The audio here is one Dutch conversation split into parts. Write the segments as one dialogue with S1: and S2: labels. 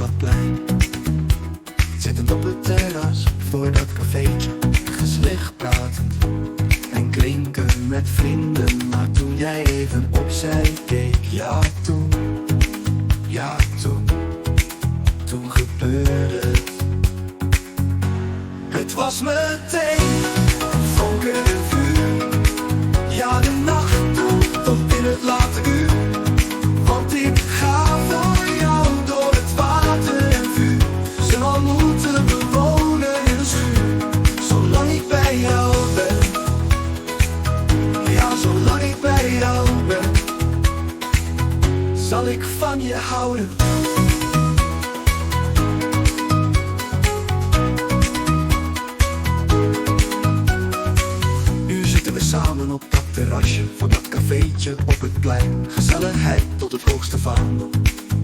S1: dat plein. Zittend op het terras voor dat cafeetje, gezellig pratend en klinken met vrienden. Maar toen jij even opzij keek, ja toen gebeurde het. Het was meteen vonken en vuur, ja de nacht door tot in het late uur. Want ik ga voor jou door het water en vuur, zal moeten bewonen in een schuur. Zolang ik bij jou ben, ja zolang ik bij jou ben, zal ik van je houden. Samen op dat terrasje voor dat cafeetje op het plein. Gezelligheid tot het hoogste vaandel,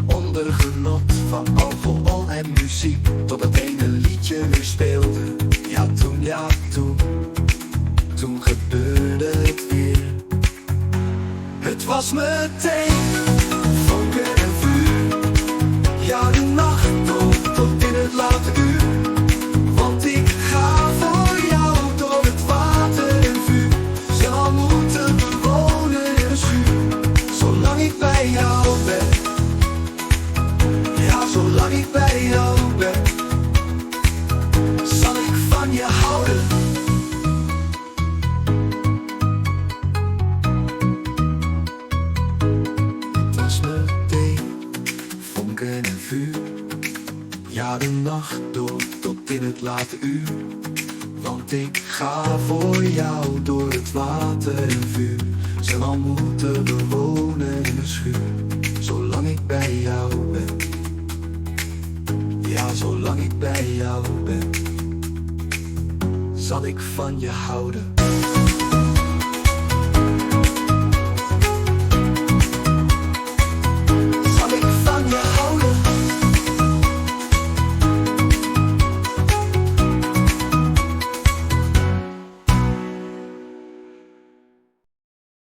S1: onder genot van alcohol en muziek, tot het ene liedje weer speelde. Ja toen gebeurde het weer. Het was meteen vonken en vuur, ja de nacht door tot in het late uur. Want ik ga voor jou door het water en vuur, zal moeten bewonen in een schuur. Zolang ik bij jou ben, ja zolang ik bij jou ben, zal ik van je houden. Het was meteen vonken en vuur, ja de nacht door tot in het late uur. Want ik ga voor jou door het water en vuur, zal moeten bewonen in een schuur. Zolang ik bij jou ben, ja zolang ik bij jou ben, zal ik van je houden.